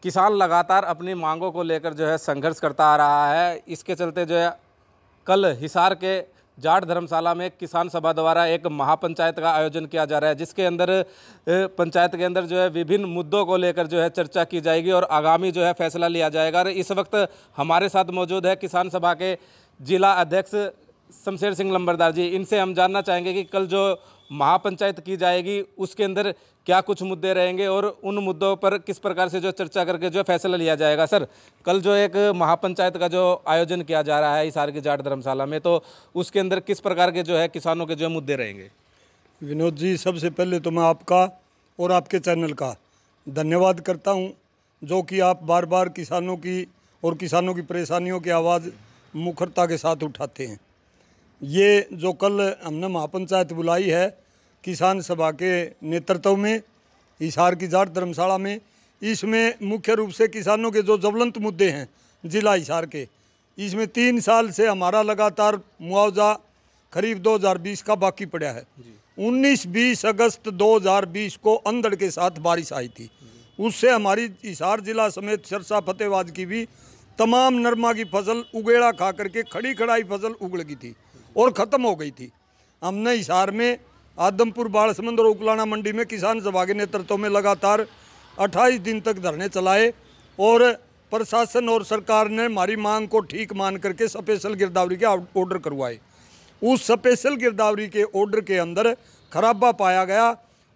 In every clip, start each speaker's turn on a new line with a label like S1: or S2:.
S1: किसान लगातार अपनी मांगों को लेकर जो है संघर्ष करता आ रहा है। इसके चलते जो है कल हिसार के जाट धर्मशाला में किसान सभा द्वारा एक महापंचायत का आयोजन किया जा रहा है, जिसके अंदर पंचायत के अंदर जो है विभिन्न मुद्दों को लेकर जो है चर्चा की जाएगी और आगामी जो है फैसला लिया जाएगा। और इस वक्त हमारे साथ मौजूद है किसान सभा के जिला अध्यक्ष शमशेर सिंह लंबरदार जी। इनसे हम जानना चाहेंगे कि कल जो महापंचायत की जाएगी उसके अंदर क्या कुछ मुद्दे रहेंगे और उन मुद्दों पर किस प्रकार से जो चर्चा करके जो फैसला लिया जाएगा। सर, कल जो एक महापंचायत का जो आयोजन किया जा रहा है हिसार की जाट धर्मशाला में, तो उसके अंदर किस प्रकार के जो है किसानों के जो मुद्दे रहेंगे?
S2: विनोद जी, सबसे पहले तो मैं आपका और आपके चैनल का धन्यवाद करता हूं, जो कि आप बार बार किसानों की और किसानों की परेशानियों की आवाज़ मुखरता के साथ उठाते हैं। ये जो कल हमने महापंचायत बुलाई है किसान सभा के नेतृत्व में हिसार की जाट धर्मशाला में, इसमें मुख्य रूप से किसानों के जो ज्वलंत मुद्दे हैं जिला हिसार के, इसमें 3 साल से हमारा लगातार मुआवजा खरीफ 2020 का बाकी पड़ा है। 19-20 अगस्त 2020 को अंधड़ के साथ बारिश आई थी, उससे हमारी हिसार जिला समेत सिरसा फतेहाबाद की भी तमाम नरमा की फसल उगेड़ा खा करके खड़ी खड़ाई फसल उगड़ गई थी और ख़त्म हो गई थी। हमने हिसार में आदमपुर, बालसमंद और उकलाना मंडी में किसान सभा के नेतृत्व में लगातार 28 दिन तक धरने चलाए और प्रशासन और सरकार ने हमारी मांग को ठीक मान करके स्पेशल गिरदावरी के ऑर्डर करवाए। उस स्पेशल गिरदावरी के ऑर्डर के अंदर खराबा पाया गया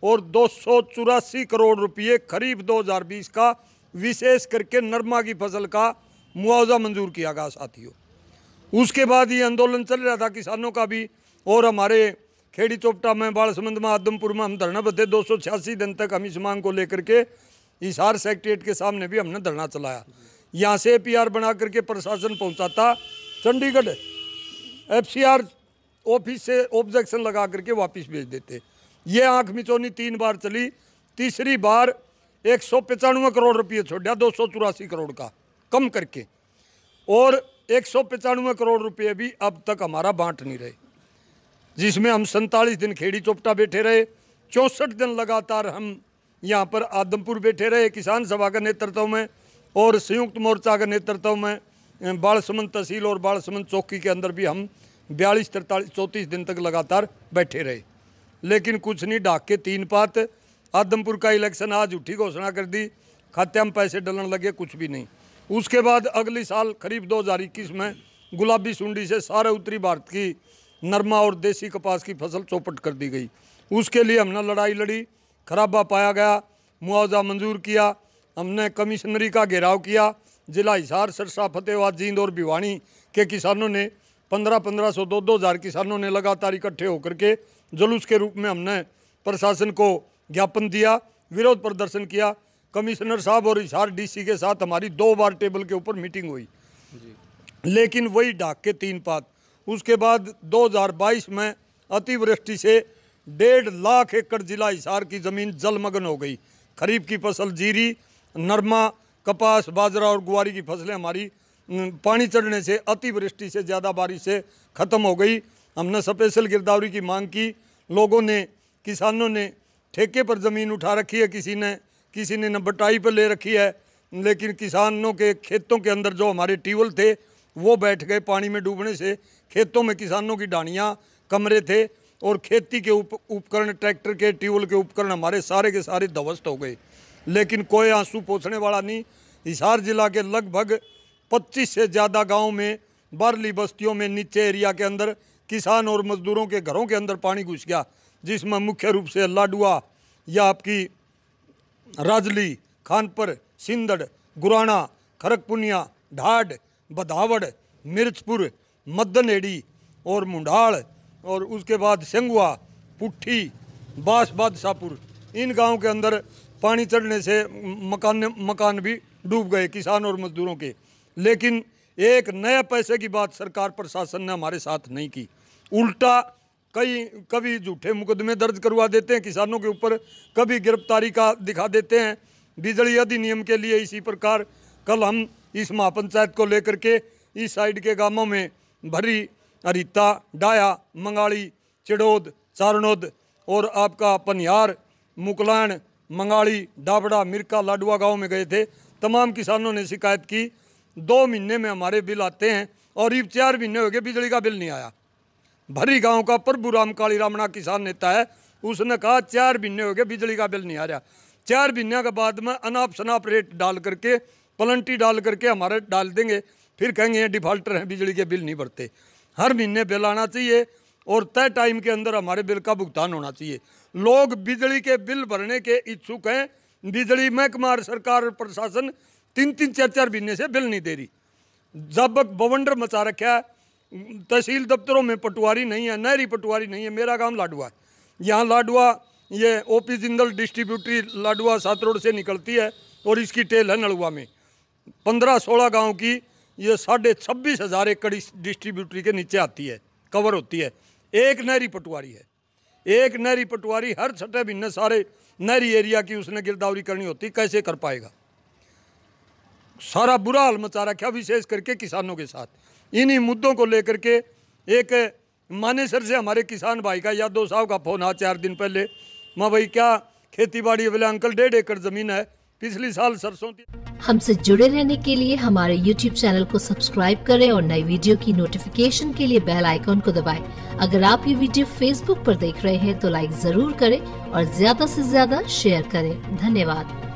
S2: और 284 करोड़ रुपये खरीफ 2020 का विशेष करके नरमा की फसल का मुआवजा मंजूर किया गया साथियों। उसके बाद ये आंदोलन चल रहा था किसानों का भी, और हमारे खेड़ी चोपटा में, बालसमंद में, आदमपुर में हम धरना बदे 286 दिन तक हम इस मांग को लेकर के हिसार सेक्रेटेरिएट के सामने भी हमने धरना चलाया। यहाँ से APR बना करके प्रशासन पहुँचा था, चंडीगढ़ FCR ऑफिस से ऑब्जेक्शन लगा करके वापस भेज देते। ये आंख मिचौनी 3 बार चली, तीसरी बार 195 करोड़ रुपये छोड़ा 284 करोड़ का कम करके, और 195 करोड़ रुपये भी अब तक हमारा बांट नहीं रहे, जिसमें हम 47 दिन खेड़ी चोपटा बैठे रहे, 64 दिन लगातार हम यहाँ पर आदमपुर बैठे रहे किसान सभा के नेतृत्व में, और संयुक्त मोर्चा के नेतृत्व में बालसमंद तहसील और बालसमंद चौकी के अंदर भी हम 42, 43, 34 दिन तक लगातार बैठे रहे। लेकिन कुछ नहीं, ढाक के 3 पात। आदमपुर का इलेक्शन आज झूठी घोषणा कर दी, खाते में पैसे डलने लगे, कुछ भी नहीं। उसके बाद अगली साल खरीफ 2021 में गुलाबी सुंडी से सारे उत्तरी भारत की नरमा और देसी कपास की फसल चौपट कर दी गई। उसके लिए हमने लड़ाई लड़ी, खराबा पाया गया, मुआवजा मंजूर किया, हमने कमिश्नरी का घेराव किया। जिला हिसार, सिरसा, फतेहाबाद, जींद और भिवानी के किसानों ने 1500 2-2 हज़ार किसानों ने लगातार इकट्ठे होकर के जुलूस के रूप में हमने प्रशासन को ज्ञापन दिया, विरोध प्रदर्शन किया। कमिश्नर साहब और हिसार DC के साथ हमारी 2 बार टेबल के ऊपर मीटिंग हुई, लेकिन वही ढाक के 3 पात। उसके बाद 2022 में अतिवृष्टि से 1.5 लाख एकड़ जिला हिसार की ज़मीन जलमग्न हो गई। खरीफ की फसल जीरी, नरमा, कपास, बाजरा और गुआरी की फसलें हमारी पानी चढ़ने से, अतिवृष्टि से, ज़्यादा बारिश से ख़त्म हो गई। हमने स्पेशल गिरदावरी की मांग की। लोगों ने, किसानों ने ठेके पर ज़मीन उठा रखी है, किसी ने बटाई पर ले रखी है, लेकिन किसानों के खेतों के अंदर जो हमारे ट्यूबवेल थे वो बैठ गए पानी में डूबने से। खेतों में किसानों की ढाणियाँ, कमरे थे, और खेती के उपकरण, ट्रैक्टर के, ट्यूबवेल के उपकरण हमारे सारे के सारे ध्वस्त हो गए। लेकिन कोई आंसू पोंछने वाला नहीं। हिसार जिला के लगभग 25 से ज़्यादा गाँव में, बारली बस्तियों में, नीचे एरिया के अंदर किसान और मजदूरों के घरों के अंदर पानी घुस गया, जिसमें मुख्य रूप से लाडुआ या आपकी राजली, खानपर, सिंदड़, गुराना, खरकपुनिया, ढाड, बधावड़, मिर्चपुर, मद्दनहेड़ी और मुंडाल, और उसके बाद सेंगुआ, पुट्ठी, बास बादशाहपुर, इन गांव के अंदर पानी चढ़ने से मकान भी डूब गए किसान और मजदूरों के। लेकिन एक नए पैसे की बात सरकार प्रशासन ने हमारे साथ नहीं की, उल्टा कभी झूठे मुकदमे दर्ज करवा देते हैं किसानों के ऊपर, कभी गिरफ्तारी का दिखा देते हैं। बिजली अधिनियम के लिए इसी प्रकार कल हम इस महापंचायत को लेकर के इस साइड के गांवों में भरी, हरिता, डाया, मंगाड़ी, चिड़ोद, चारनोद और आपका पनियार, मुकलान, मंगाड़ी, डाबड़ा, मिरका, लाडुआ गांव में गए थे। तमाम किसानों ने शिकायत की 2 महीने में हमारे बिल आते हैं और ये 4 महीने हो गए बिजली का बिल नहीं आया। भरी गांव का प्रभुराम काली रामना किसान नेता है, उसने कहा 4 महीने हो गए बिजली का बिल नहीं आ रहा। 4 महीने के बाद में अनाप शनाप रेट डाल करके, प्लंटी डाल करके हमारे डाल देंगे, फिर कहेंगे ये डिफॉल्टर हैं, बिजली के बिल नहीं भरते। हर महीने बिल आना चाहिए और तय टाइम के अंदर हमारे बिल का भुगतान होना चाहिए। लोग बिजली के बिल भरने के इच्छुक हैं, बिजली महकमा सरकार और प्रशासन 3-3, 4-4 महीने से बिल नहीं दे रही। जब बवंडर मचा रखा है, तहसील दफ्तरों में पटवारी नहीं है, नहरी पटवारी नहीं है। मेरा गांव लाडुआ है, यहाँ लाडुआ ये ओपी जिंदल डिस्ट्रीब्यूटरी लाडुआ 7 रोड से निकलती है और इसकी टेल है नलुआ में। 15-16 गाँव की ये 26,500 एकड़ इस डिस्ट्रीब्यूटरी के नीचे आती है, कवर होती है। एक नहरी पटवारी है, एक नहरी पटवारी हर 6 महीने सारे नहरी एरिया की उसने गिरदावरी करनी होती, कैसे कर पाएगा। सारा बुरा हाल मचा रखा, विशेष करके किसानों के साथ। इन्हीं मुद्दों को लेकर के एक मानेसर से हमारे किसान भाई का यादव साहब का फोन आ 4 दिन पहले, माँ भाई क्या खेती बाड़ी? बोले अंकल 1.5 एकड़ जमीन है, पिछली साल सरसों थी।
S3: हमसे जुड़े रहने के लिए हमारे YouTube चैनल को सब्सक्राइब करें और नई वीडियो की नोटिफिकेशन के लिए बेल आइकॉन को दबाएं। अगर आप ये वीडियो Facebook पर देख रहे हैं तो लाइक जरूर करें और ज्यादा से ज्यादा शेयर करें। धन्यवाद।